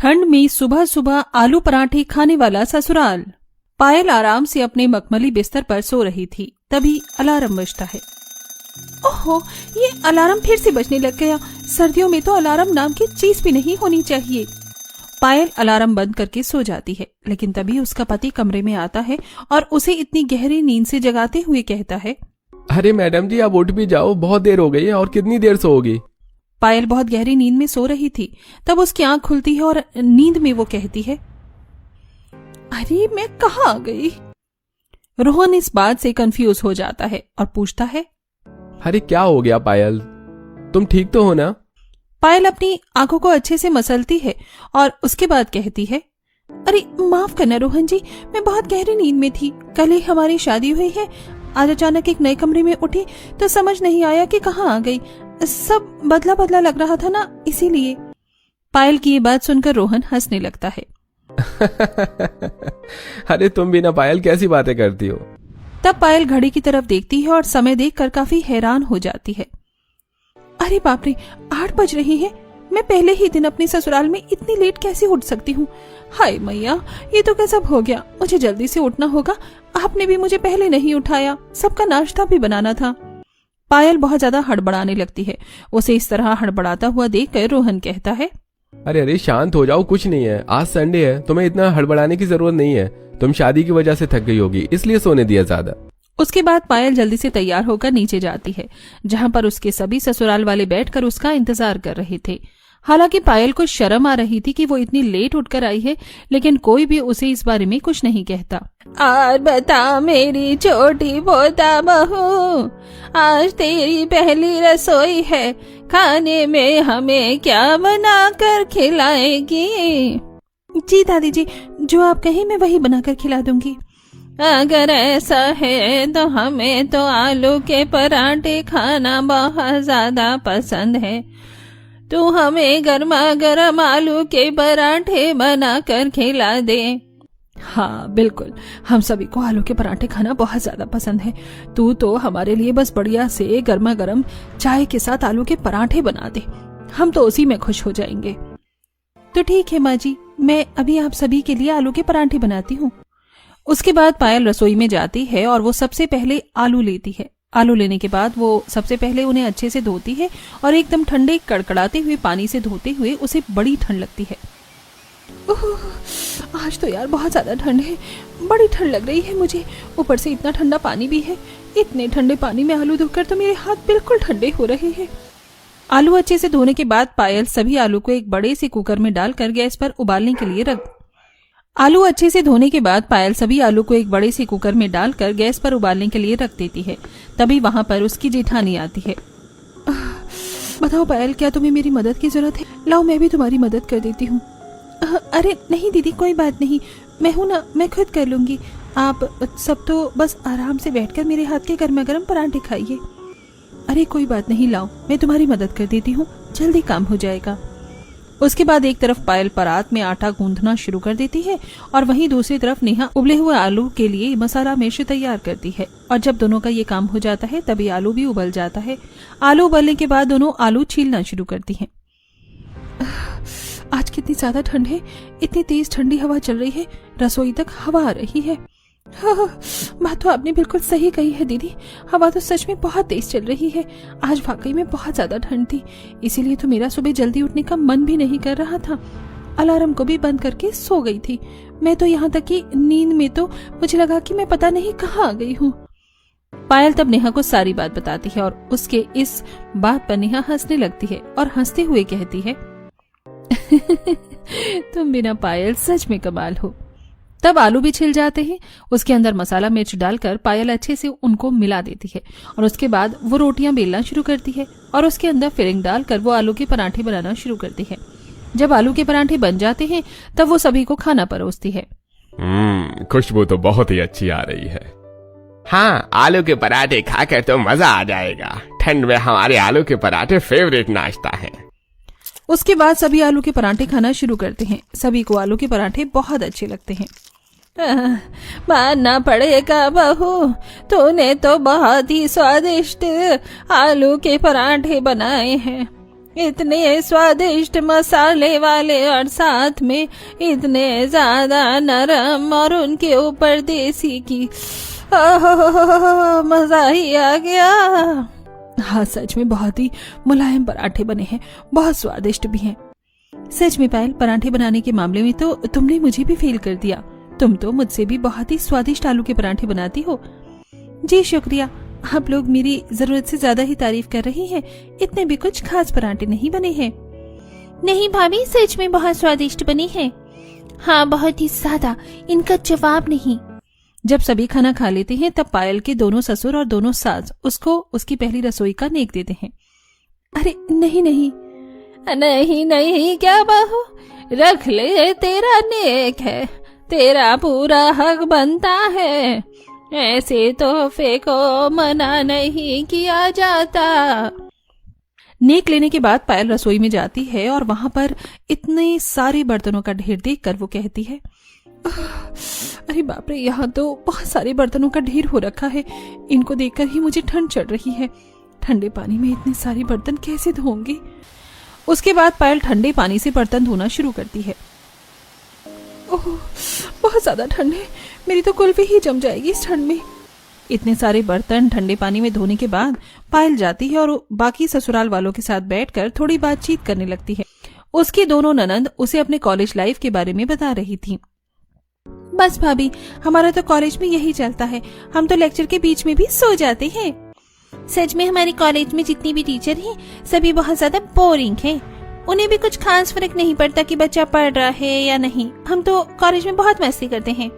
ठंड में सुबह सुबह आलू पराठे खाने वाला ससुराल। पायल आराम से अपने मखमली बिस्तर पर सो रही थी, तभी अलार्म बजता है। ओहो, ये अलार्म फिर से बजने लग गया। सर्दियों में तो अलार्म नाम की चीज भी नहीं होनी चाहिए। पायल अलार्म बंद करके सो जाती है, लेकिन तभी उसका पति कमरे में आता है और उसे इतनी गहरी नींद से जगाते हुए कहता है, अरे मैडम जी, आप उठ भी जाओ, बहुत देर हो गई है। और कितनी देर सोओगी? पायल बहुत गहरी नींद में सो रही थी। तब उसकी आंख खुलती है और नींद में वो कहती है, अरे मैं कहाँ आ गई। रोहन इस बात से कंफ्यूज हो जाता है और पूछता है, अरे क्या हो गया पायल, तुम ठीक तो हो ना? पायल अपनी आंखों को अच्छे से मसलती है और उसके बाद कहती है, अरे माफ करना रोहन जी, मैं बहुत गहरी नींद में थी। कल ही हमारी शादी हुई है। आज अचानक एक नए कमरे में उठी तो समझ नहीं आया कि कहाँ आ गई। सब बदला बदला लग रहा था ना, इसीलिए। पायल की ये बात सुनकर रोहन हंसने लगता है। अरे तुम भी ना पायल, कैसी बातें करती हो। तब पायल घड़ी की तरफ देखती है और समय देखकर काफी हैरान हो जाती है। अरे बाप रे, 8 बज रही है। मैं पहले ही दिन अपने ससुराल में इतनी लेट कैसे उठ सकती हूँ। हाय मैया, ये तो गजब हो गया। मुझे जल्दी से उठना होगा। आपने भी मुझे पहले नहीं उठाया, सबका नाश्ता भी बनाना था। पायल बहुत ज्यादा हड़बड़ाने लगती है। उसे इस तरह हड़बड़ाता हुआ देखकर रोहन कहता है, अरे शांत हो जाओ, कुछ नहीं है। आज संडे है, तुम्हें इतना हड़बड़ाने की जरूरत नहीं है। तुम शादी की वजह से थक गई होगी, इसलिए सोने दिया ज्यादा। उसके बाद पायल जल्दी से तैयार होकर नीचे जाती है, जहां पर उसके सभी ससुराल वाले बैठकर उसका इंतजार कर रहे थे। हालांकि पायल को शर्म आ रही थी कि वो इतनी लेट उठकर आई है, लेकिन कोई भी उसे इस बारे में कुछ नहीं कहता। और बता मेरी छोटी पोता बहू, आज तेरी पहली रसोई है। खाने में हमें क्या बनाकर खिलाएगी? जी दादी जी, जो आप कहें मैं वही बनाकर खिला दूंगी। अगर ऐसा है तो हमें तो आलू के पराठे खाना बहुत ज्यादा पसंद है। तू हमें गर्मा गर्म आलू के पराठे बनाकर खिला दे। हाँ बिल्कुल, हम सभी को आलू के पराठे खाना बहुत ज्यादा पसंद है। तू तो हमारे लिए बस बढ़िया से गर्मा गर्म चाय के साथ आलू के पराठे बना दे, हम तो उसी में खुश हो जाएंगे। तो ठीक है माँ जी, मैं अभी आप सभी के लिए आलू के पराठे बनाती हूँ। उसके बाद पायल रसोई में जाती है और वो सबसे पहले आलू लेती है। आलू लेने के बाद वो सबसे पहले उन्हें अच्छे से धोती है और एकदम ठंडे कड़कड़ाते हुए पानी से धोते हुए उसे बड़ी ठंड लगती है। आज तो यार बहुत ज्यादा ठंड है, बड़ी ठंड लग रही है मुझे। ऊपर से इतना ठंडा पानी भी है। इतने ठंडे पानी में आलू धोकर तो मेरे हाथ बिल्कुल ठंडे हो रहे हैं। आलू अच्छे से धोने के बाद पायल सभी आलू को एक बड़े से कुकर में डालकर गैस पर उबालने के लिए रख आलू अच्छे से धोने के बाद पायल सभी आलू को एक बड़े से कुकर में डालकर गैस पर उबालने के लिए रख देती है। तभी वहां पर उसकी जेठानी आती है। बताओ पायल, क्या तुम्हें मेरी मदद की जरूरत है? लाओ मैं भी तुम्हारी मदद कर देती हूँ। अरे नहीं दीदी, कोई बात नहीं, मैं हूं ना, मैं खुद कर लूंगी। आप सब तो बस आराम से बैठकर मेरे हाथ के गर्मा गर्म पराठे खाइए। अरे कोई बात नहीं, लाओ मैं तुम्हारी मदद कर देती हूँ, जल्दी काम हो जाएगा। उसके बाद एक तरफ पायल परात में आटा गूंथना शुरू कर देती है और वहीं दूसरी तरफ नेहा उबले हुए आलू के लिए मसाला मिर्च तैयार करती है। और जब दोनों का ये काम हो जाता है तभी आलू भी उबल जाता है। आलू उबलने के बाद दोनों आलू छीलना शुरू करती हैं। आज कितनी ज्यादा ठंड है, इतनी तेज ठंडी हवा चल रही है, रसोई तक हवा आ रही है। बात तो आपने बिल्कुल सही कही है दीदी, हवा तो सच में बहुत तेज चल रही है। आज वाकई में बहुत ज्यादा ठंड थी, इसीलिए तो मेरा सुबह जल्दी उठने का मन भी नहीं कर रहा था। अलार्म को भी बंद करके सो गई थी मैं तो, यहाँ तक कि नींद में तो मुझे लगा कि मैं पता नहीं कहाँ आ गई हूँ। पायल तब नेहा को सारी बात बताती है और उसके इस बात पर नेहा हंसने लगती है और हंसते हुए कहती है, तुम बिना पायल सच में कमाल हो। तब आलू भी छिल जाते हैं। उसके अंदर मसाला मिर्च डालकर पायल अच्छे से उनको मिला देती है और उसके बाद वो रोटियां बेलना शुरू करती है और उसके अंदर फिलिंग डालकर वो आलू के पराठे बनाना शुरू करती है। जब आलू के पराठे बन जाते हैं तब वो सभी को खाना परोसती है। खुशबू तो बहुत ही अच्छी आ रही है। हाँ, आलू के पराठे खाकर तो मजा आ जाएगा। ठंड में हमारे आलू के पराठे फेवरेट नाश्ता है। उसके बाद सभी आलू के पराठे खाना शुरू करते हैं। सभी को आलू के पराठे बहुत अच्छे लगते हैं। मानना पड़ेगा बहू, तूने तो बहुत ही स्वादिष्ट आलू के पराठे बनाए हैं। इतने स्वादिष्ट मसाले वाले और साथ में इतने ज्यादा नरम और उनके ऊपर देसी घी, मजा ही आ गया। हाँ, सच में बहुत ही मुलायम पराठे बने हैं, बहुत स्वादिष्ट भी हैं। सच में पायल, पराठे बनाने के मामले में तो तुमने मुझे भी फेल कर दिया। तुम तो मुझसे भी बहुत ही स्वादिष्ट आलू के पराठे बनाती हो। जी शुक्रिया, आप लोग मेरी जरूरत से ज्यादा ही तारीफ कर रही हैं। इतने भी कुछ खास पराठे नहीं बने हैं। नहीं भाभी, सच में बहुत स्वादिष्ट बने हैं। हाँ, बहुत ही ज्यादा, इनका जवाब नहीं। जब सभी खाना खा लेते हैं तब पायल के दोनों ससुर और दोनों सास उसको उसकी पहली रसोई का नेक देते हैं। अरे नहीं नहीं नहीं नहीं, क्या बहू, रख ले, तेरा नेक है, तेरा पूरा हक बनता है। ऐसे तोहफे को मना नहीं किया जाता। नेक लेने के बाद पायल रसोई में जाती है और वहां पर इतने सारे बर्तनों का ढेर देखकर वो कहती है, अरे बाप रे, यहाँ तो बहुत सारे बर्तनों का ढेर हो रखा है। इनको देखकर ही मुझे ठंड चढ़ रही है। ठंडे पानी में इतने सारे बर्तन कैसे धोऊंगी। उसके बाद पायल ठंडे पानी से बर्तन धोना शुरू करती है। ओह, बहुत ज्यादा ठंड है, मेरी तो कुल्फी ही जम जाएगी इस ठंड में। इतने सारे बर्तन ठंडे पानी में धोने के बाद पायल जाती है और बाकी ससुराल वालों के साथ बैठकर थोड़ी बातचीत करने लगती है। उसकी दोनों ननंद उसे अपने कॉलेज लाइफ के बारे में बता रही थी। बस भाभी, हमारा तो कॉलेज में यही चलता है, हम तो लेक्चर के बीच में भी सो जाते हैं। सच में हमारे कॉलेज में जितनी भी टीचर हैं सभी बहुत ज्यादा बोरिंग हैं। उन्हें भी कुछ खास फर्क नहीं पड़ता कि बच्चा पढ़ रहा है या नहीं। हम तो कॉलेज में बहुत मस्ती करते हैं।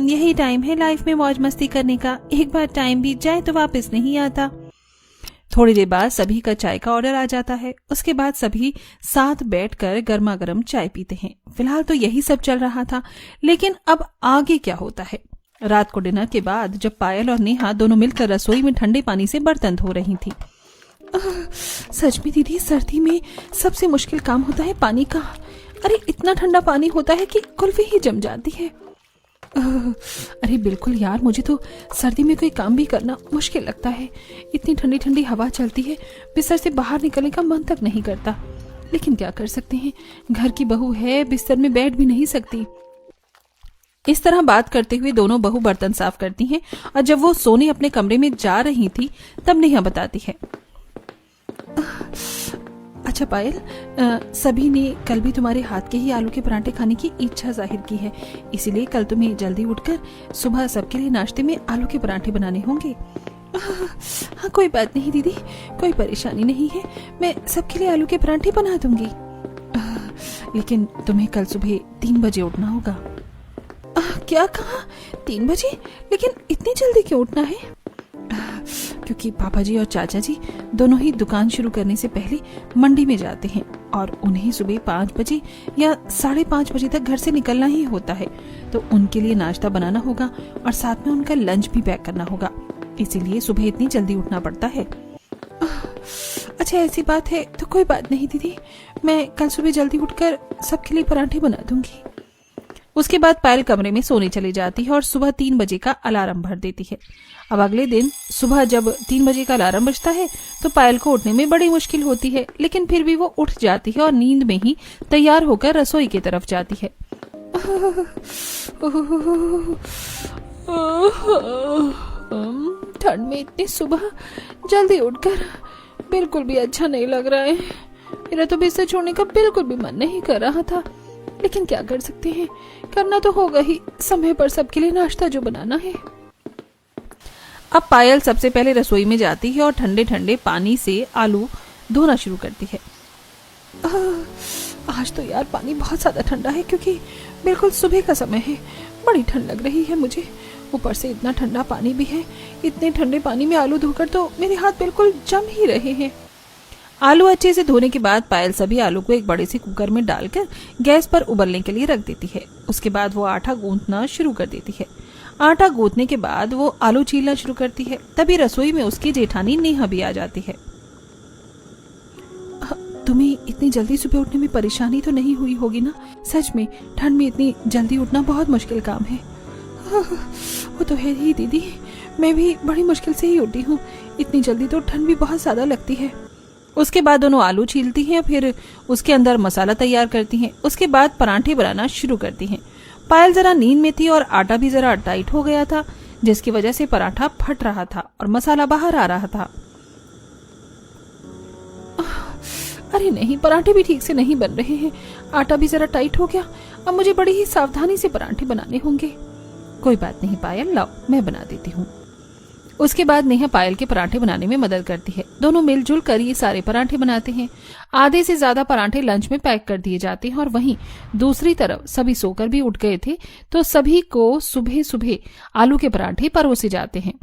यही टाइम है लाइफ में मौज मस्ती करने का। एक बार टाइम बीत जाए तो वापस नहीं आता। थोड़ी देर बाद सभी का चाय का ऑर्डर आ जाता है। उसके बाद सभी साथ बैठकर गर्मा गर्म चाय पीते हैं। फिलहाल तो यही सब चल रहा था, लेकिन अब आगे क्या होता है। रात को डिनर के बाद जब पायल और नेहा दोनों मिलकर रसोई में ठंडे पानी से बर्तन धो रही थी। सच में दीदी, सर्दी में सबसे मुश्किल काम होता है पानी का। अरे इतना ठंडा पानी होता है कि कुल्फी ही जम जाती है। अरे बिल्कुल यार, मुझे तो सर्दी में कोई काम भी करना मुश्किल लगता है। इतनी ठंडी ठंडी हवा चलती है, बिस्तर से बाहर निकलने का मन तक नहीं करता। लेकिन क्या कर सकते हैं, घर की बहू है, बिस्तर में बैठ भी नहीं सकती। इस तरह बात करते हुए दोनों बहू बर्तन साफ करती हैं और जब वो सोने अपने कमरे में जा रही थी तब नेहा बताती है, अच्छा पायल, सभी ने कल भी तुम्हारे हाथ के ही आलू के पराठे खाने की इच्छा जाहिर की है, इसीलिए कल तुम्हें जल्दी उठकर सुबह सबके लिए नाश्ते में आलू के पराठे बनाने होंगे। हाँ कोई बात नहीं दीदी, कोई परेशानी नहीं है, मैं सबके लिए आलू के पराठे बना दूंगी। लेकिन तुम्हें कल सुबह 3 बजे उठना होगा। क्या कहा, 3 बजे? लेकिन इतनी जल्दी क्यों उठना है? क्योंकि पापा जी और चाचा जी दोनों ही दुकान शुरू करने से पहले मंडी में जाते हैं और उन्हें सुबह 5 बजे या 5:30 बजे तक घर से निकलना ही होता है, तो उनके लिए नाश्ता बनाना होगा और साथ में उनका लंच भी पैक करना होगा, इसीलिए सुबह इतनी जल्दी उठना पड़ता है। अच्छा ऐसी बात है तो कोई बात नहीं दीदी, मैं कल सुबह जल्दी उठकर सबके लिए पराठे बना दूंगी। उसके बाद पायल कमरे में सोने चली जाती है और सुबह 3 बजे का अलार्म भर देती है। अब अगले दिन सुबह जब 3 बजे का अलार्म बजता है तो पायल को उठने में बड़ी मुश्किल होती है, लेकिन फिर भी वो उठ जाती है और नींद में ही तैयार होकर रसोई की तरफ जाती है। ठंड में इतनी सुबह जल्दी उठकर बिल्कुल भी अच्छा नहीं लग रहा है। मेरा तो बिस्तर छोड़ने का बिल्कुल भी मन नहीं कर रहा था, लेकिन क्या कर सकते हैं, करना तो होगा ही, समय पर सबके लिए नाश्ता जो बनाना है। अब पायल सबसे पहले रसोई में जाती है और ठंडे ठंडे पानी से आलू धोना शुरू करती है। आज तो यार पानी बहुत ज्यादा ठंडा है, क्योंकि बिल्कुल सुबह का समय है, बड़ी ठंड लग रही है मुझे। ऊपर से इतना ठंडा पानी भी है, इतने ठंडे पानी में आलू धोकर तो मेरे हाथ बिल्कुल जम ही रहे हैं। आलू अच्छे से धोने के बाद पायल सभी आलू को एक बड़े से कुकर में डालकर गैस पर उबलने के लिए रख देती है। उसके बाद वो आटा गूंथना शुरू कर देती है। आटा गूंथने के बाद वो आलू छीलना शुरू करती है। तभी रसोई में उसकी जेठानी नेहा भी आ जाती है। तुम्हें इतनी जल्दी सुबह उठने में परेशानी तो नहीं हुई होगी ना? सच में ठंड में इतनी जल्दी उठना बहुत मुश्किल काम है। वो तो है ही दीदी, मैं भी बड़ी मुश्किल से ही उठी हूँ। इतनी जल्दी तो ठंड भी बहुत ज्यादा लगती है। उसके बाद दोनों आलू छीलती हैं, फिर उसके अंदर मसाला तैयार करती हैं। उसके बाद परांठे बनाना शुरू करती हैं। पायल जरा नींद में थी और आटा भी जरा टाइट हो गया था, जिसकी वजह से पराठा फट रहा था और मसाला बाहर आ रहा था। अरे नहीं, पराठे भी ठीक से नहीं बन रहे हैं, आटा भी जरा टाइट हो गया। अब मुझे बड़ी ही सावधानी से पराठे बनाने होंगे। कोई बात नहीं पायल, लाओ मैं बना देती हूँ। उसके बाद नेहा पायल के पराठे बनाने में मदद करती है। दोनों मिलजुल कर ये सारे पराठे बनाते हैं। आधे से ज्यादा पराठे लंच में पैक कर दिए जाते हैं और वहीं दूसरी तरफ सभी सोकर भी उठ गए थे, तो सभी को सुबह सुबह आलू के पराठे परोसे जाते हैं।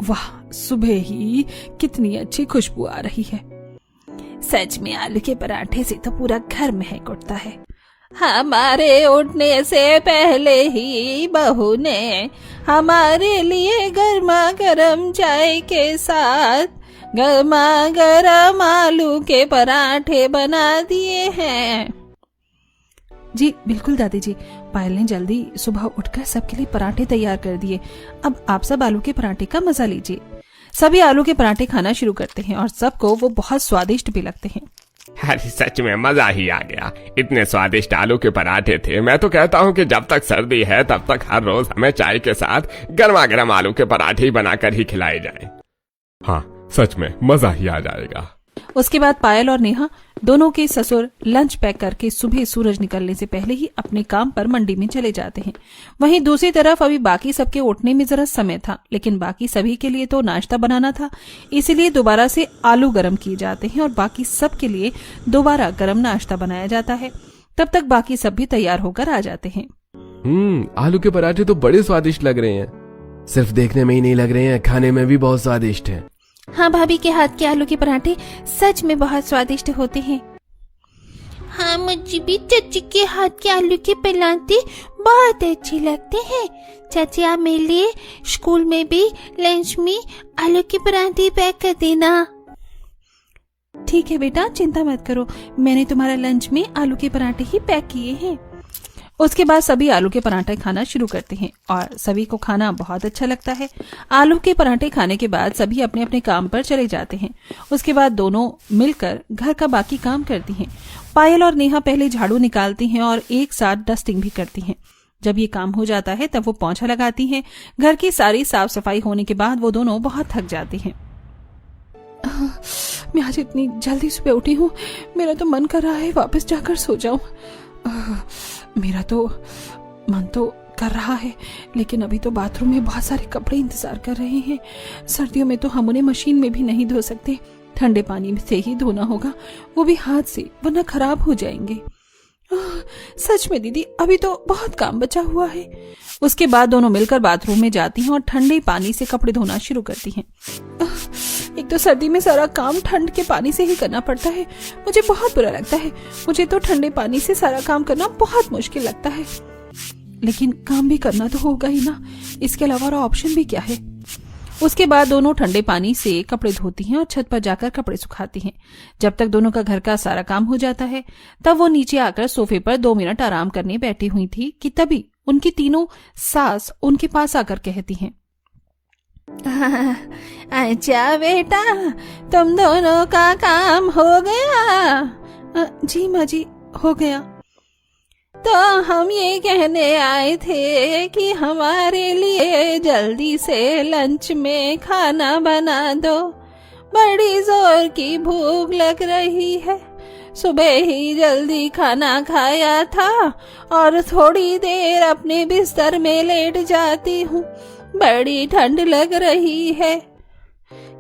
वाह, सुबह ही कितनी अच्छी खुशबू आ रही है। सच में आलू के पराठे से तो पूरा घर महक उठता है। हमारे उठने से पहले ही बहू ने हमारे लिए गर्मा गर्म चाय के साथ गर्मा गर्म आलू के पराठे बना दिए हैं। जी बिल्कुल दादी जी, पायल ने जल्दी सुबह उठकर सबके लिए पराठे तैयार कर दिए। अब आप सब आलू के पराठे का मजा लीजिए। सभी आलू के पराठे खाना शुरू करते हैं और सबको वो बहुत स्वादिष्ट भी लगते हैं। अरे सच में मजा ही आ गया, इतने स्वादिष्ट आलू के पराठे थे। मैं तो कहता हूँ कि जब तक सर्दी है तब तक हर रोज हमें चाय के साथ गर्मा गर्म आलू के पराठे ही बनाकर ही खिलाए जाए। हाँ सच में मजा ही आ जाएगा। उसके बाद पायल और नेहा दोनों के ससुर लंच पैक करके सुबह सूरज निकलने से पहले ही अपने काम पर मंडी में चले जाते हैं। वहीं दूसरी तरफ अभी बाकी सबके उठने में जरा समय था, लेकिन बाकी सभी के लिए तो नाश्ता बनाना था, इसीलिए दोबारा से आलू गर्म किए जाते हैं और बाकी सबके लिए दोबारा गर्म नाश्ता बनाया जाता है। तब तक बाकी सब भी तैयार होकर आ जाते हैं। आलू के पराठे तो बड़े स्वादिष्ट लग रहे हैं। सिर्फ देखने में ही नहीं लग रहे हैं, खाने में भी बहुत स्वादिष्ट है। हाँ, भाभी के हाथ के आलू के पराठे सच में बहुत स्वादिष्ट होते हैं। हाँ, मुझे भी चाची के हाथ के आलू के पराठे बहुत अच्छे लगते हैं। चाची आप मेरे लिए स्कूल में भी लंच में आलू के पराठे पैक कर देना। ठीक है बेटा, चिंता मत करो, मैंने तुम्हारा लंच में आलू के पराठे ही पैक किए हैं। उसके बाद सभी आलू के पराठे खाना शुरू करते हैं और सभी को खाना बहुत अच्छा लगता है। आलू के पराठे खाने के बाद सभी अपने अपने काम पर चले जाते हैं। उसके बाद दोनों मिलकर घर का बाकी काम करती हैं। पायल और नेहा पहले झाड़ू निकालती हैं और एक साथ डस्टिंग भी करती हैं। जब ये काम हो जाता है तब वो पोंछा लगाती हैं। घर की सारी साफ सफाई होने के बाद वो दोनों बहुत थक जाती हैं। मैं आज इतनी जल्दी सुबह उठी हूँ, मेरा तो मन कर रहा है वापस जाकर सो जाऊं। मेरा तो मन तो कर रहा है, लेकिन अभी तो बाथरूम में बहुत सारे कपड़े इंतजार कर रहे हैं। सर्दियों में तो हम उन्हें मशीन में भी नहीं धो सकते, ठंडे पानी से ही धोना होगा, वो भी हाथ से, वरना खराब हो जाएंगे। सच में दीदी, अभी तो बहुत काम बचा हुआ है। उसके बाद दोनों मिलकर बाथरूम में जाती हैं और ठंडे पानी से कपड़े धोना शुरू करती हैं। एक तो सर्दी में सारा काम ठंड के पानी से ही करना पड़ता है, मुझे बहुत बुरा लगता है। मुझे तो ठंडे पानी से सारा काम करना बहुत मुश्किल लगता है, लेकिन काम भी करना तो होगा ही ना, इसके अलावा और ऑप्शन भी क्या है। उसके बाद दोनों ठंडे पानी से कपड़े धोती हैं और छत पर जाकर कपड़े सुखाती हैं। जब तक दोनों का घर का सारा काम हो जाता है तब वो नीचे आकर सोफे पर 2 मिनट आराम करने बैठी हुई थी कि तभी उनकी तीनों सास उनके पास आकर कहती हैं, अच्छा बेटा, तुम दोनों का काम हो गया? जी माँ जी, हो गया। तो हम ये कहने आए थे कि हमारे लिए जल्दी से लंच में खाना बना दो, बड़ी जोर की भूख लग रही है। सुबह ही जल्दी खाना खाया था और थोड़ी देर अपने बिस्तर में लेट जाती हूँ, बड़ी ठंड लग रही है।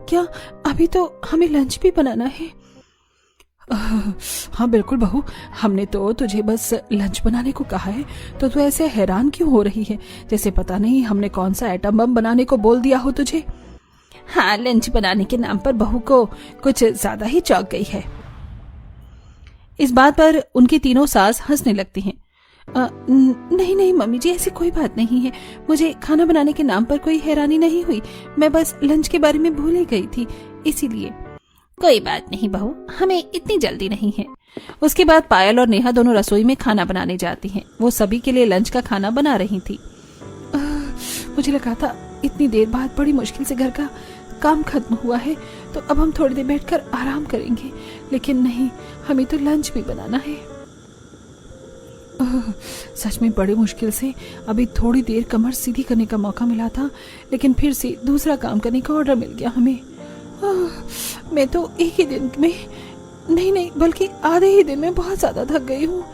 क्या अभी तो हमें लंच भी बनाना है? हाँ बिल्कुल बहू, हमने तो तुझे बस लंच बनाने को कहा है, तो तू ऐसे हैरान क्यों हो रही है, जैसे पता नहीं हमने कौन सा एटम बम बनाने को बोल दिया हो तुझे। हाँ, लंच बनाने के नाम पर बहू को कुछ ज्यादा ही चौंक गई है। इस बात पर उनकी तीनों सास हंसने लगती हैं। नहीं नहीं मम्मी जी, ऐसी कोई बात नहीं है, मुझे खाना बनाने के नाम पर कोई हैरानी नहीं हुई, मैं बस लंच के बारे में भूल ही गई थी, इसीलिए। कोई बात नहीं बहू, हमें इतनी जल्दी नहीं है। उसके बाद पायल और नेहा दोनों रसोई में खाना बनाने जाती हैं। वो सभी के लिए लंच का खाना बना रही थी। मुझे लगा था इतनी देर बाद बड़ी मुश्किल से घर का काम खत्म हुआ है तो अब हम थोड़ी देर बैठकर आराम करेंगे, लेकिन नहीं, हमें तो लंच भी बनाना है। सच में बड़े मुश्किल से अभी थोड़ी देर कमर सीधी करने का मौका मिला था, लेकिन फिर से दूसरा काम करने का ऑर्डर मिल गया हमें। मैं तो एक ही दिन में नहीं बल्कि आधे ही दिन में बहुत ज्यादा थक गई हूँ।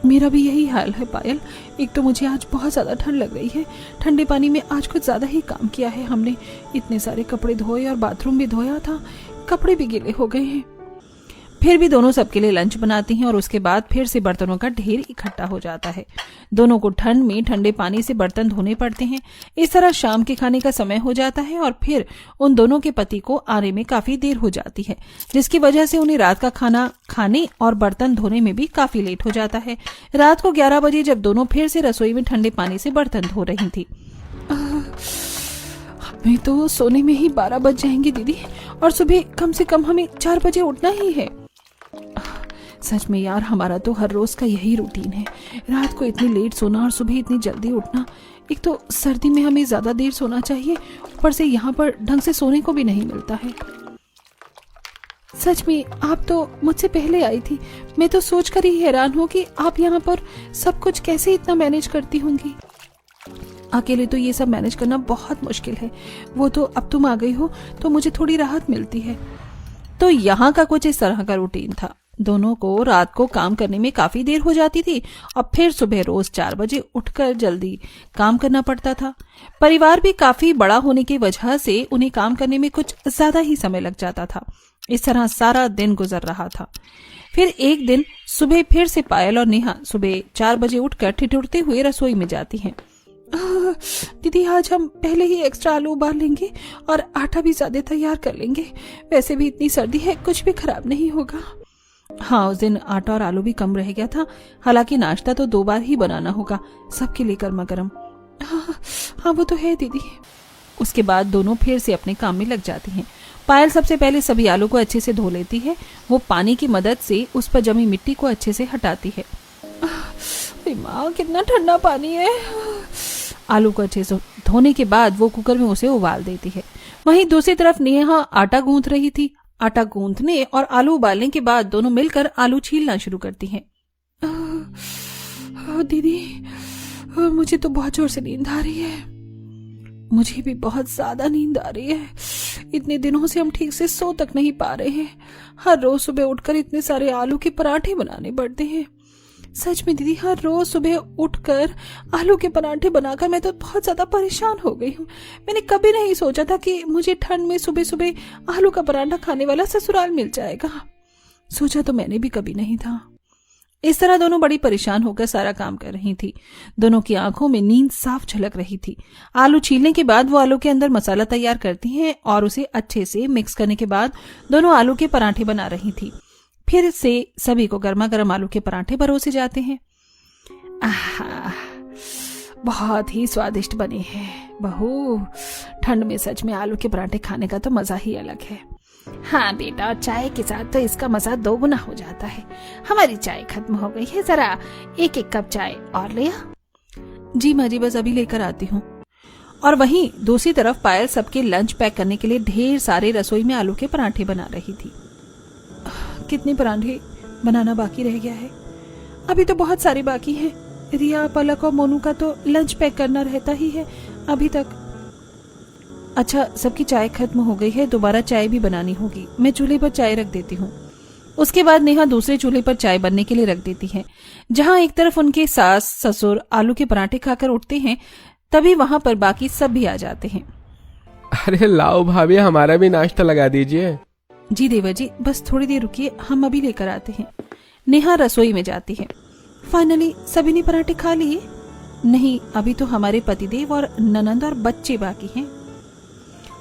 मेरा भी यही हाल है पायल। एक तो मुझे आज बहुत ज्यादा ठंड लग रही है। ठंडे पानी में आज कुछ ज्यादा ही काम किया है हमने। इतने सारे कपड़े धोए और बाथरूम भी धोया था, कपड़े भी गीले हो गए हैं। फिर भी दोनों सबके लिए लंच बनाती हैं और उसके बाद फिर से बर्तनों का ढेर इकट्ठा हो जाता है। दोनों को ठंड में ठंडे पानी से बर्तन धोने पड़ते हैं। इस तरह शाम के खाने का समय हो जाता है और फिर उन दोनों के पति को आने में काफी देर हो जाती है, जिसकी वजह से उन्हें रात का खाना खाने और बर्तन धोने में भी काफी लेट हो जाता है। रात को 11 बजे जब दोनों फिर से रसोई में ठंडे पानी से बर्तन धो रही थी। हमें तो सोने में ही 12 बज जाएंगे दीदी, और सुबह कम से कम हमें 4 बजे उठना ही है। सच में यार, हमारा तो हर रोज का यही रूटीन है। रात को इतनी लेट सोना और सुबह इतनी जल्दी उठना। एक तो सर्दी में हमें ज्यादा देर सोना चाहिए, ऊपर से यहाँ पर ढंग से सोने को भी नहीं मिलता है। सच में आप तो मुझसे पहले आई थी। मैं तो सोचकर ही हैरान हूँ कि आप यहाँ पर सब कुछ कैसे इतना मैनेज करती होंगी। अकेले तो ये सब मैनेज करना बहुत मुश्किल है। वो तो अब तुम आ गई हो तो मुझे थोड़ी राहत मिलती है। तो यहाँ का कुछ इस तरह का रूटीन था। दोनों को रात को काम करने में काफी देर हो जाती थी और फिर सुबह रोज 4 बजे उठकर जल्दी काम करना पड़ता था। परिवार भी काफी बड़ा होने की वजह से उन्हें काम करने में कुछ ज्यादा ही समय लग जाता था। इस तरह सारा दिन गुजर रहा था। फिर एक दिन सुबह फिर से पायल और नेहा सुबह 4 बजे उठकर ठिठुरते हुए रसोई में जाती हैं। दीदी, आज हम पहले ही एक्स्ट्रा आलू उबाल लेंगे और आटा भी ज्यादा तैयार कर लेंगे। वैसे भी इतनी सर्दी है, कुछ भी खराब नहीं होगा। हाँ, उस दिन आटा और आलू भी कम रह गया था। हालांकि नाश्ता तो 2 बार ही बनाना होगा, सबके लिए गर्मा गर्म। हाँ, वो तो है दीदी। उसके बाद दोनों फिर से अपने काम में लग जाती हैं। पायल सबसे पहले सभी आलू को अच्छे से धो लेती है। वो पानी की मदद से उस पर जमी मिट्टी को अच्छे से हटाती है। माँ, कितना ठंडा पानी है। आलू को अच्छे से धोने के बाद वो कुकर में उसे उबाल देती है। वहीं दूसरी तरफ नेहा आटा गूंथ रही थी। आटा गूंथने और आलू उबालने के बाद दोनों मिलकर आलू छीलना शुरू करती हैं। दीदी, मुझे तो बहुत जोर से नींद आ रही है। मुझे भी बहुत ज्यादा नींद आ रही है। इतने दिनों से हम ठीक से सो तक नहीं पा रहे हैं। हर रोज सुबह उठकर इतने सारे आलू के पराठे बनाने पड़ते हैं। सच में दीदी, हर रोज सुबह उठकर आलू के पराठे बनाकर मैं तो बहुत ज्यादा परेशान हो गई हूँ। मैंने कभी नहीं सोचा था कि मुझे ठंड में सुबह सुबह आलू का पराठा खाने वाला ससुराल मिल जाएगा। सोचा तो मैंने भी कभी नहीं था। इस तरह दोनों बड़ी परेशान होकर सारा काम कर रही थी। दोनों की आंखों में नींद साफ झलक रही थी। आलू छीलने के बाद वो आलू के अंदर मसाला तैयार करती हैं और उसे अच्छे से मिक्स करने के बाद दोनों आलू के पराठे बना रही थी। फिर से सभी को गर्मा गर्म आलू के पराठे परोसे जाते हैं। बहुत ही स्वादिष्ट बने हैं बहू। ठंड में सच में आलू के पराठे खाने का तो मजा ही अलग है। हाँ बेटा, चाय के साथ तो इसका मजा 2 गुना हो जाता है। हमारी चाय खत्म हो गई है, जरा 1-1 कप चाय और ले आ। जी माँ जी, बस अभी लेकर आती हूँ। और वहीं दूसरी तरफ पायल सबके लंच पैक करने के लिए ढेर सारे रसोई में आलू के पराठे बना रही थी। कितने पराठे बनाना बाकी रह गया है? अभी तो बहुत सारे बाकी हैं। रिया, पलक और मोनू का तो लंच पैक करना रहता ही है अभी तक। अच्छा, सबकी चाय खत्म हो गई है, दोबारा चाय भी बनानी होगी। मैं चूल्हे पर चाय रख देती हूँ। उसके बाद नेहा दूसरे चूल्हे पर चाय बनने के लिए रख देती है। जहाँ एक तरफ उनके सास ससुर आलू के पराठे खाकर उठते हैं, तभी वहां पर बाकी सब भी आ जाते हैं। अरे लाओ भाभी, हमारा भी नाश्ता लगा दीजिए। जी देवर जी, बस थोड़ी देर रुकिए, हम अभी लेकर आते हैं। नेहा रसोई में जाती है। फाइनली सभी ने पराठे खा लिए? नहीं, अभी तो हमारे पतिदेव और ननंद और बच्चे बाकी हैं।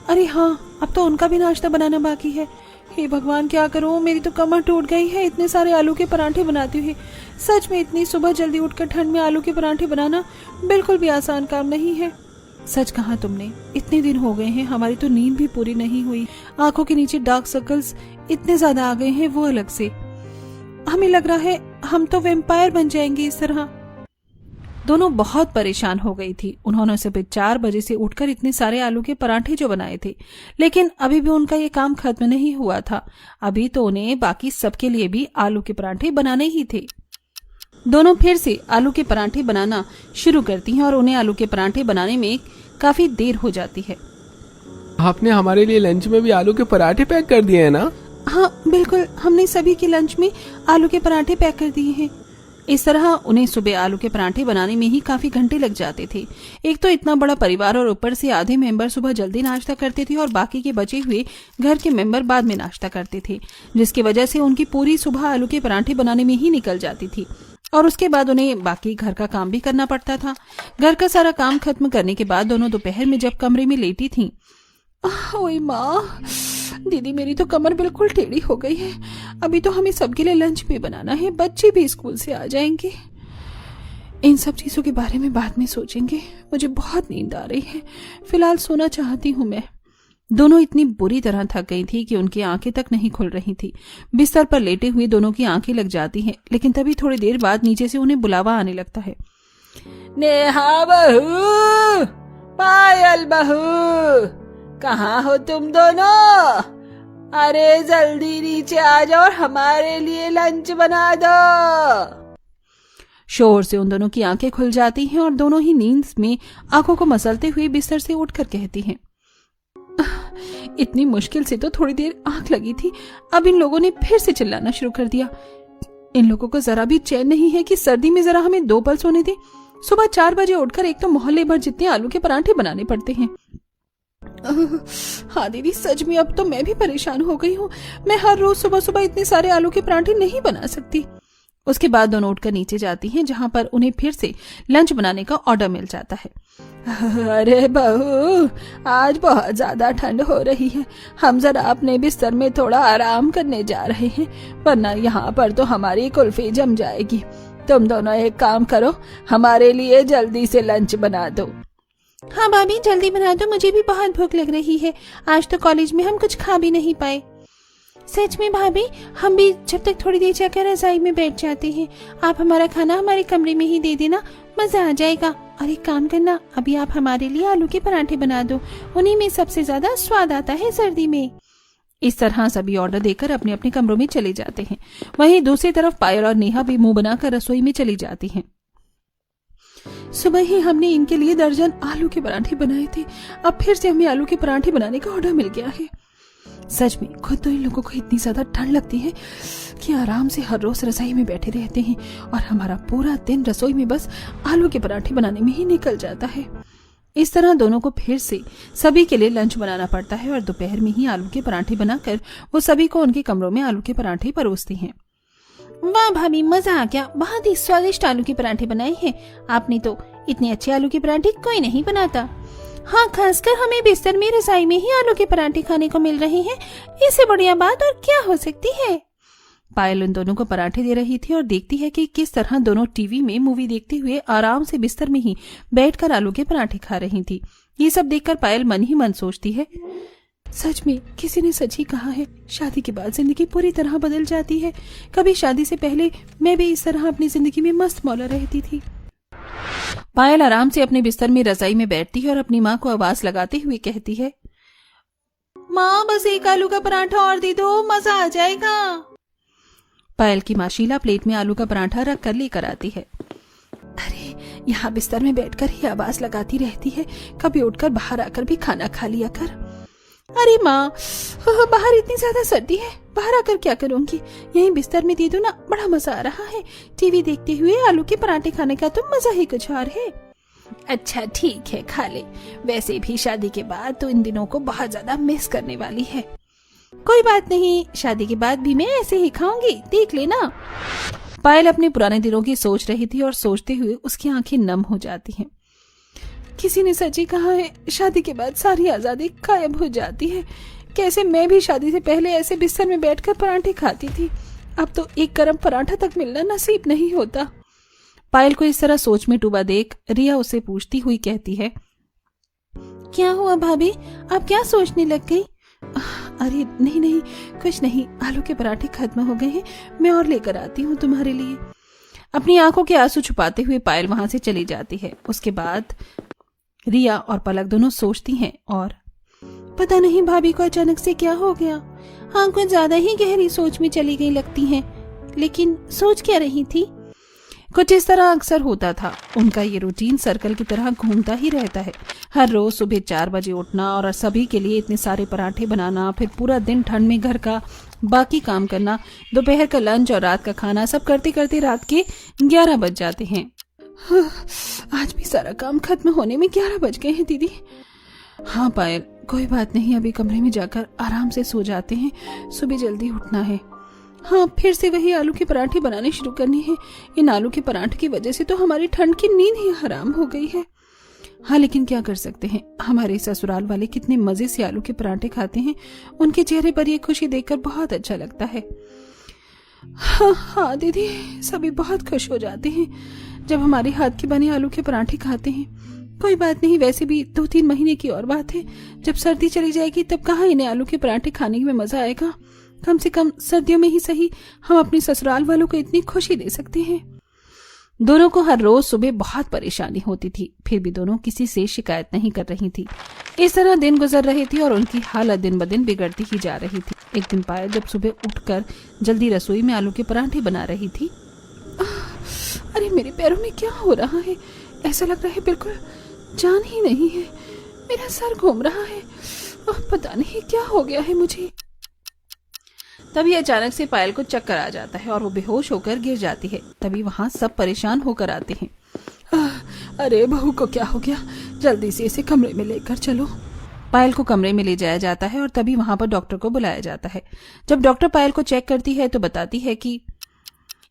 अरे हाँ, अब तो उनका भी नाश्ता बनाना बाकी है। हे भगवान, क्या करूं, मेरी तो कमर टूट गई है इतने सारे आलू के पराठे बनाते हुए। सच में इतनी सुबह जल्दी उठकर ठंड में आलू के पराठे बनाना बिल्कुल भी आसान काम नहीं है। सच कहा तुमने, इतने दिन हो गए हैं, हमारी तो नींद भी पूरी नहीं हुई। आंखों के नीचे डार्क सर्कल्स इतने ज्यादा आ गए हैं, वो अलग से। हमें लग रहा है हम तो वैम्पायर बन जाएंगे इस तरह। दोनों बहुत परेशान हो गई थी। उन्होंने सुबह 4 बजे से उठकर इतने सारे आलू के पराठे जो बनाए थे, लेकिन अभी भी उनका ये काम खत्म नहीं हुआ था। अभी तो उन्हें बाकी सबके लिए भी आलू के पराठे बनाने ही थे। दोनों फिर से आलू के पराठे बनाना शुरू करती हैं और उन्हें आलू के पराठे बनाने में काफी देर हो जाती है। आपने हमारे लिए लंच में भी आलू के पराठे पैक कर दिए हैं ना? हाँ बिल्कुल, हमने सभी के लंच में आलू के पराठे पैक कर दिए हैं। इस तरह उन्हें सुबह आलू के पराठे बनाने में ही काफी घंटे लग जाते थे। एक तो इतना बड़ा परिवार और ऊपर से आधे मेंबर सुबह जल्दी नाश्ता करते थे और बाकी के बचे हुए घर के मेंबर बाद में नाश्ता करते थे, जिसकी वजह से उनकी पूरी सुबह आलू के पराठे बनाने में ही निकल जाती थी। और उसके बाद उन्हें बाकी घर का काम भी करना पड़ता था। घर का सारा काम खत्म करने के बाद दोनों दोपहर में जब कमरे में लेटी थीं, ओए माँ, दीदी मेरी तो कमर बिल्कुल टेढ़ी हो गई है। अभी तो हमें सबके लिए लंच भी बनाना है, बच्चे भी स्कूल से आ जाएंगे। इन सब चीजों के बारे में बाद में सोचेंगे। मुझे बहुत नींद आ रही है, फिलहाल सोना चाहती हूँ मैं। दोनों इतनी बुरी तरह थक गई थी कि उनकी आंखें तक नहीं खुल रही थी। बिस्तर पर लेटे हुए दोनों की आंखें लग जाती हैं, लेकिन तभी थोड़ी देर बाद नीचे से उन्हें बुलावा आने लगता है। नेहा बहू, पायल बहू, कहाँ हो तुम दोनों? अरे जल्दी नीचे आ जाओ और हमारे लिए लंच बना दो। शोर से उन दोनों की आंखें खुल जाती हैं और दोनों ही नींद में आंखों को मसलते हुए बिस्तर से उठकर कहती हैं, इतनी मुश्किल से तो थोड़ी देर आंख लगी थी, अब इन लोगों ने फिर से चिल्लाना शुरू कर दिया। इन लोगों को जरा भी चैन नहीं है कि सर्दी में जरा हमें 2 पल सोने दे। सुबह 4 बजे उठकर एक तो मोहल्ले भर जितने आलू के पराठे बनाने पड़ते हैं। हाँ दीदी, सच में अब तो मैं भी परेशान हो गई हूँ। मैं हर रोज सुबह सुबह इतने सारे आलू के पराठे नहीं बना सकती। उसके बाद दोनों उठकर नीचे जाती हैं, जहां पर उन्हें फिर से लंच बनाने का ऑर्डर मिल जाता है। अरे बहू, आज बहुत ज्यादा ठंड हो रही है, हम जरा अपने बिस्तर में थोड़ा आराम करने जा रहे हैं, वरना यहाँ पर तो हमारी कुल्फी जम जाएगी। तुम दोनों एक काम करो, हमारे लिए जल्दी से लंच बना दो। हाँ भाभी, जल्दी बना दो, मुझे भी बहुत भूख लग रही है। आज तो कॉलेज में हम कुछ खा भी नहीं पाए। सच में भाभी, हम भी जब तक थोड़ी देर जाकर रजाई में बैठ जाते हैं। आप हमारा खाना हमारे कमरे में ही दे देना, मजा आ जाएगा। और एक काम करना, अभी आप हमारे लिए आलू के पराठे बना दो, उन्हीं में सबसे ज्यादा स्वाद आता है सर्दी में। इस तरह सभी ऑर्डर देकर अपने अपने कमरों में चले जाते हैं। वहीं दूसरी तरफ पायल और नेहा भी मुंह बनाकर रसोई में चली जाती हैं। सुबह ही हमने इनके लिए दर्जन आलू के पराठे बनाए थे, अब फिर से हमें आलू के पराठे बनाने का ऑर्डर मिल गया है। सच में खुद तो इन लोगों को इतनी ज्यादा ठंड लगती है कि आराम से हर रोज रसोई में बैठे रहते हैं और हमारा पूरा दिन रसोई में बस आलू के पराठे बनाने में ही निकल जाता है। इस तरह दोनों को फिर से सभी के लिए लंच बनाना पड़ता है और दोपहर में ही आलू के पराठे बनाकर वो सभी को उनके कमरों में आलू के पराठे परोसती हैं। वाह भाभी, मजा आ गया, बहुत ही स्वादिष्ट आलू के पराठे बनाए हैं आपने। तो इतने अच्छे आलू के पराठे कोई नहीं बनाता। हाँ, खासकर हमें बिस्तर में रजाई में ही आलू के पराठे खाने को मिल रहे हैं, इससे बढ़िया बात और क्या हो सकती है। पायल उन दोनों को पराठे दे रही थी और देखती है कि किस तरह दोनों टीवी में मूवी देखते हुए आराम से बिस्तर में ही बैठकर आलू के पराठे खा रही थी। ये सब देखकर पायल मन ही मन सोचती है, सच में किसी ने सच ही कहा है, शादी के बाद जिंदगी पूरी तरह बदल जाती है। कभी शादी से पहले मैं भी इस तरह अपनी जिंदगी में मस्त मौला रहती थी। पायल आराम से अपने बिस्तर में रजाई में बैठती है और अपनी माँ को आवाज लगाते हुए कहती है, माँ बस एक आलू का पराठा और दे दो, मजा आ जाएगा। पायल की माँ शीला प्लेट में आलू का पराठा रख कर लेकर आती है। अरे यहाँ बिस्तर में बैठकर ही आवाज लगाती रहती है, कभी उठकर बाहर आकर भी खाना खा लिया कर। अरे माँ, बाहर इतनी ज्यादा सर्दी है, बाहर आकर क्या करूंगी, यहीं बिस्तर में दे दो ना, बड़ा मजा आ रहा है। टीवी देखते हुए आलू के पराठे खाने का तो मजा ही कुछ और है। अच्छा ठीक है, खा ले, वैसे भी शादी के बाद तो इन दिनों को बहुत ज्यादा मिस करने वाली है। कोई बात नहीं, शादी के बाद भी मैं ऐसे ही खाऊंगी, देख लेना। पायल अपने पुराने दिनों की सोच रही थी और सोचते हुए उसकी आंखें नम हो जाती हैं। किसी ने सच ही कहा है, शादी के बाद सारी आजादी गायब हो जाती है। कैसे मैं भी शादी से पहले ऐसे बिस्तर में बैठकर पराठे खाती थी, अब तो एक गरम पराठा तक मिलना नसीब नहीं होता। पायल को इस तरह सोच में डूबा देख रिया उसे पूछती हुई कहती है, क्या हुआ भाभी, आप क्या सोचने लग गई? अरे नहीं नहीं, कुछ नहीं, आलू के पराठे खत्म हो गए हैं, मैं और लेकर आती हूँ तुम्हारे लिए। अपनी आंखों के आंसू छुपाते हुए पायल वहां से चली जाती है। उसके बाद रिया और पलक दोनों सोचती हैं और पता नहीं भाभी को अचानक से क्या हो गया। हाँ, कुछ ज्यादा ही गहरी सोच में चली गई लगती हैं। लेकिन सोच क्या रही थी? कुछ इस तरह अक्सर होता था। उनका ये रूटीन सर्कल की तरह घूमता ही रहता है। हर रोज सुबह 4 बजे उठना और सभी के लिए इतने सारे पराठे बनाना, फिर पूरा दिन ठंड में घर का बाकी काम करना, दोपहर का लंच और रात का खाना, सब करते करते रात के 11 बज जाते हैं। आज भी सारा काम खत्म होने में 11 बज गए हैं दीदी। हाँ पायल, कोई बात नहीं, अभी कमरे में जाकर आराम से सो जाते हैं, सुबह जल्दी उठना है। हाँ, फिर से वही आलू के पराठे बनाने शुरू करने हैं। इन आलू के पराठे की वजह से तो हमारी ठंड की नींद ही हराम हो गई है। हाँ, लेकिन क्या कर सकते हैं, हमारे ससुराल वाले कितने मजे से आलू के पराठे खाते हैं। उनके चेहरे पर ये खुशी देखकर बहुत अच्छा लगता है। हाँ दीदी, सभी बहुत खुश हो जाते हैं जब हमारे हाथ के बने आलू के पराठे खाते हैं। कोई बात नहीं, वैसे भी 2-3 महीने की और बात है। जब सर्दी चली जाएगी तब कहाँ इन्हें आलू के पराठे खाने में मजा आएगा। कम से कम सर्दियों में ही सही हम अपने ससुराल वालों को इतनी खुशी दे सकते हैं। दोनों को हर रोज सुबह बहुत परेशानी होती थी, फिर भी दोनों किसी से शिकायत नहीं कर रही थी। इस तरह दिन गुजर रहे थे और उनकी हालत दिन ब दिन बिगड़ती ही जा रही थी। एक दिन पायल जब सुबह उठकर जल्दी रसोई में आलू के पराठे बना रही थी। अरे मेरे पैरों में क्या हो रहा है? ऐसा लग रहा है बिल्कुल जान ही नहीं है। मेरा सर घूम रहा है। पता नहीं क्या हो गया है मुझे। तभी अचानक से पायल को चक्कर आ जाता है और वो बेहोश होकर गिर जाती है। तभी वहां सब परेशान होकर आते हैं। अरे बहू को क्या हो गया? जल्दी से इसे कमरे में लेकर चलो। पायल को कमरे में ले जाया जाता है और तभी वहां पर डॉक्टर को बुलाया जाता है। जब डॉक्टर पायल को चेक करती है तो बताती है कि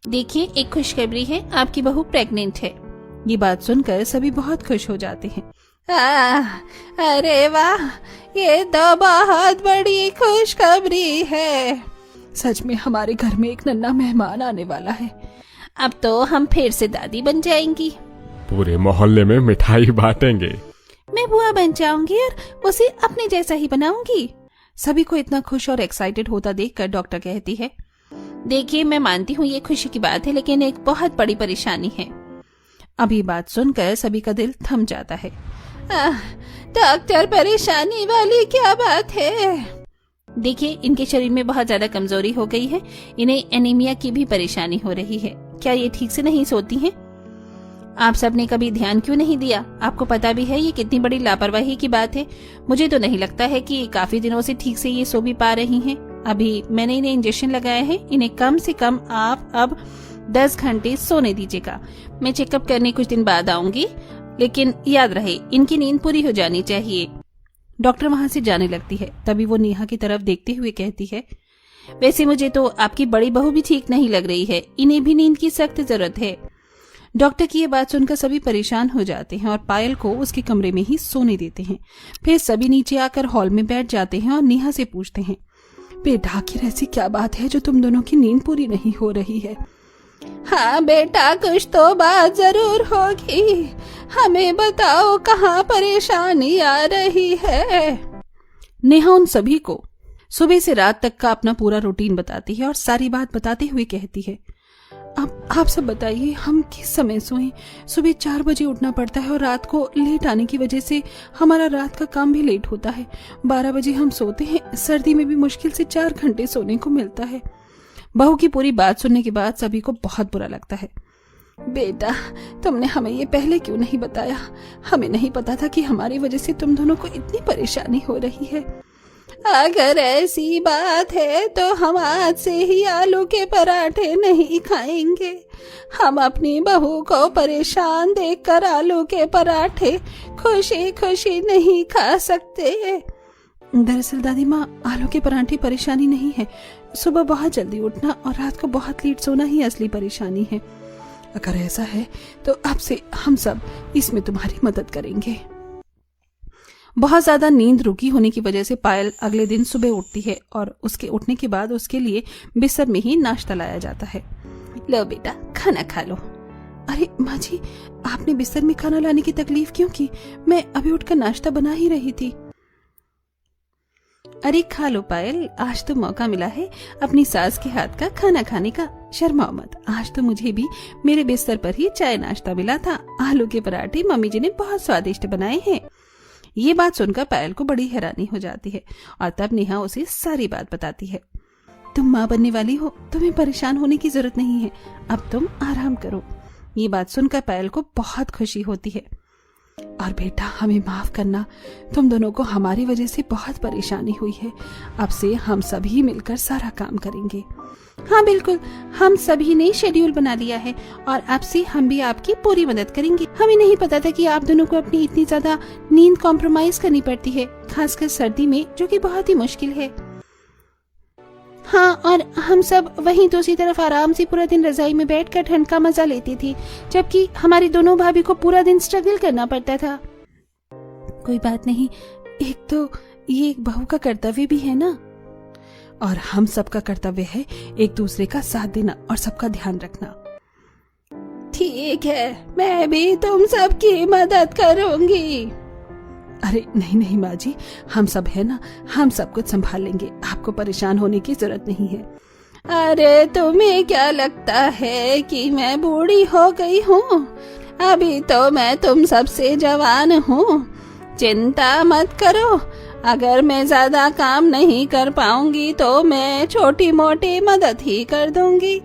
देखिए, एक खुशखबरी है, आपकी बहू प्रेग्नेंट है। ये बात सुनकर सभी बहुत खुश हो जाते हैं। अरे वाह, ये तो बहुत बड़ी खुशखबरी है। सच में हमारे घर में एक नन्हा मेहमान आने वाला है। अब तो हम फिर से दादी बन जाएंगी। पूरे मोहल्ले में मिठाई बांटेंगे। मैं बुआ बन जाऊंगी और उसे अपने जैसा ही बनाऊंगी। सभी को इतना खुश और एक्साइटेड होता देखकर डॉक्टर कहती है, देखिए, मैं मानती हूँ ये खुशी की बात है, लेकिन एक बहुत बड़ी परेशानी है। अभी बात सुनकर सभी का दिल थम जाता है। डॉक्टर, परेशानी वाली क्या बात है? देखिए, इनके शरीर में बहुत ज्यादा कमजोरी हो गई है। इन्हें एनीमिया की भी परेशानी हो रही है। क्या ये ठीक से नहीं सोती हैं? आप सबने कभी ध्यान क्यों नहीं दिया? आपको पता भी है ये कितनी बड़ी लापरवाही की बात है। मुझे तो नहीं लगता है कि काफी दिनों से ठीक से ये सो भी पा रही हैं। अभी मैंने इन्हें इंजेक्शन लगाया है। इन्हें कम से कम आप अब 10 घंटे सोने दीजिएगा। मैं चेकअप करने कुछ दिन बाद आऊंगी, लेकिन याद रहे इनकी नींद पूरी हो जानी चाहिए। डॉक्टर वहां से जाने लगती है। तभी वो नेहा की तरफ देखते हुए कहती है, वैसे मुझे तो आपकी बड़ी बहू भी ठीक नहीं लग रही है। इन्हें भी नींद की सख्त जरूरत है। डॉक्टर की ये बात सुनकर सभी परेशान हो जाते हैं और पायल को उसके कमरे में ही सोने देते हैं। फिर सभी नीचे आकर हॉल में बैठ जाते हैं और नेहा से पूछते हैं, बेटा, आखिर ऐसी क्या बात है जो तुम दोनों की नींद पूरी नहीं हो रही है? हाँ बेटा, कुछ तो बात जरूर होगी। हमें बताओ, कहाँ परेशानी आ रही है? नेहा उन सभी को सुबह से रात तक का अपना पूरा रूटीन बताती है और सारी बात बताते हुए कहती है, अब आप सब बताइए, हम किस समय सोएं? सुबह 4 बजे उठना पड़ता है और रात को लेट आने की वजह से हमारा रात का काम भी लेट होता है। 12 बजे हम सोते हैं। सर्दी में भी मुश्किल से 4 घंटे सोने को मिलता है। बहू की पूरी बात सुनने के बाद सभी को बहुत बुरा लगता है। बेटा, तुमने हमें ये पहले क्यों नहीं बताया? हमें नहीं पता था कि हमारी वजह से तुम दोनों को इतनी परेशानी हो रही है। अगर ऐसी बात है तो हम आज से ही आलू के पराठे नहीं खाएंगे। हम अपनी बहू को परेशान देखकर आलू के पराठे खुशी खुशी नहीं खा सकते। दरअसल दादी माँ, आलू के पराठे परेशानी नहीं है। सुबह बहुत जल्दी उठना और रात को बहुत लेट सोना ही असली परेशानी है। अगर ऐसा है तो अब से हम सब इसमें तुम्हारी मदद करेंगे। बहुत ज्यादा नींद रुकी होने की वजह से पायल अगले दिन सुबह उठती है और उसके उठने के बाद उसके लिए बिस्तर में ही नाश्ता लाया जाता है। लो बेटा, खाना खा लो। अरे माँ जी, आपने बिस्तर में खाना लाने की तकलीफ क्यों की? मैं अभी उठकर नाश्ता बना ही रही थी। अरे खा लो पायल, आज तो मौका मिला है अपनी सास के हाथ का खाना खाने का। शर्माओ मत, आज तो मुझे भी मेरे बिस्तर पर ही चाय नाश्ता मिला था। आलू के पराठे मम्मी जी ने बहुत स्वादिष्ट बनाए हैं। ये बात सुनकर पायल को बड़ी हैरानी हो जाती है और तब नेहा उसे सारी बात बताती है। तुम माँ बनने वाली हो, तुम्हें परेशान होने की जरूरत नहीं है, अब तुम आराम करो। ये बात सुनकर पायल को बहुत खुशी होती है। और बेटा हमें माफ करना, तुम दोनों को हमारी वजह से बहुत परेशानी हुई है। अब से हम सभी मिलकर सारा काम करेंगे। हाँ बिल्कुल, हम सभी ने शेड्यूल बना लिया है और अब से हम भी आपकी पूरी मदद करेंगे। हमें नहीं पता था कि आप दोनों को अपनी इतनी ज्यादा नींद कॉम्प्रोमाइज करनी पड़ती है, खासकर सर्दी में, जो कि बहुत ही मुश्किल है। हाँ, और हम सब वहीं दूसरी तरफ आराम से पूरा दिन रजाई में बैठकर ठंड का मजा लेती थी, जबकि हमारी दोनों भाभी को पूरा दिन स्ट्रगल करना पड़ता था। कोई बात नहीं, एक तो ये एक बहू का कर्तव्य भी है ना, और हम सबका कर्तव्य है एक दूसरे का साथ देना और सबका ध्यान रखना। ठीक है, मैं भी तुम सबकी मदद करूंगी। अरे नहीं नहीं माँ जी, हम सब है ना, हम सब कुछ संभाल लेंगे, आपको परेशान होने की जरूरत नहीं है। अरे तुम्हें क्या लगता है कि मैं बूढ़ी हो गई हूँ? अभी तो मैं तुम सबसे जवान हूँ, चिंता मत करो। अगर मैं ज्यादा काम नहीं कर पाऊंगी तो मैं छोटी मोटी मदद ही कर दूंगी।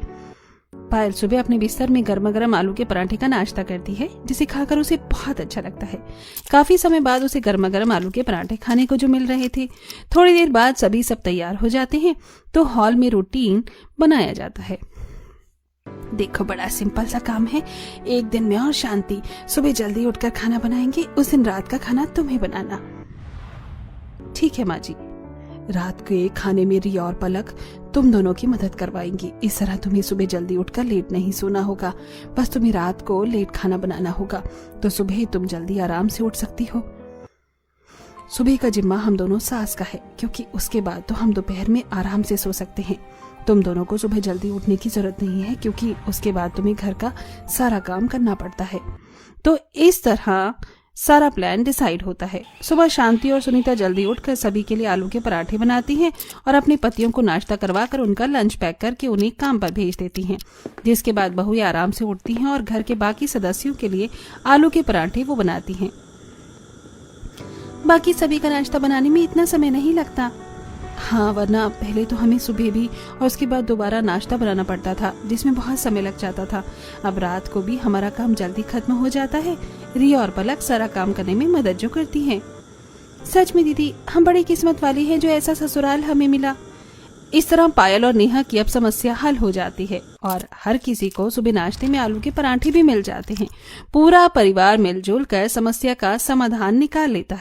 पायल सुबह अपने बिस्तर में गर्मा गर्म आलू के पराठे का नाश्ता करती है, जिसे खाकर उसे बहुत अच्छा लगता है। काफी समय बाद उसे गर्मा गर्म आलू के पराठे खाने को जो मिल रहे थे। थोड़ी देर बाद सभी सब तैयार हो जाते हैं तो हॉल में रूटीन बनाया जाता है। देखो बड़ा सिंपल सा काम है, एक दिन में और शांति। सुबह जल्दी उठकर खाना बनाएंगे, उस दिन रात का खाना तुम्हें बनाना। ठीक है माँ जी, रात के खाने में रिया और पलक तुम दोनों की मदद करवाएंगी। इस तरह तुम्हें सुबह जल्दी उठकर लेट नहीं सोना होगा, बस तुम्हें रात को लेट खाना बनाना होगा, तो सुबह तुम जल्दी आराम से उठ सकती हो। सुबह का जिम्मा हम दोनों सास का है, क्योंकि उसके बाद तो हम दोपहर में आराम से सो सकते हैं। तुम दोनों को सुबह जल्दी उठने की जरूरत नहीं है, क्योंकि उसके बाद तुम्हें घर का सारा काम करना पड़ता है। तो इस तरह सारा प्लान डिसाइड होता है। सुबह शांति और सुनीता जल्दी उठकर सभी के लिए आलू के पराठे बनाती हैं और अपने पतियों को नाश्ता करवाकर उनका लंच पैक करके उन्हें काम पर भेज देती हैं। जिसके बाद बहुएं आराम से उठती हैं और घर के बाकी सदस्यों के लिए आलू के पराठे वो बनाती हैं। बाकी सभी का नाश्ता बनाने में इतना समय नहीं लगता। हाँ, वरना पहले तो हमें सुबह भी और उसके बाद दोबारा नाश्ता बनाना पड़ता था, जिसमें बहुत समय लग जाता था। अब रात को भी हमारा काम जल्दी खत्म हो जाता है। रिया और पलक सारा काम करने में मदद जो करती हैं। सच में दीदी, हम बड़ी किस्मत वाली हैं जो ऐसा ससुराल हमें मिला। इस तरह पायल और नेहा की अब समस्या हल हो जाती है और हर किसी को सुबह नाश्ते में आलू के पराठे भी मिल जाते हैं। पूरा परिवार मिलजुल कर समस्या का समाधान निकाल लेता है।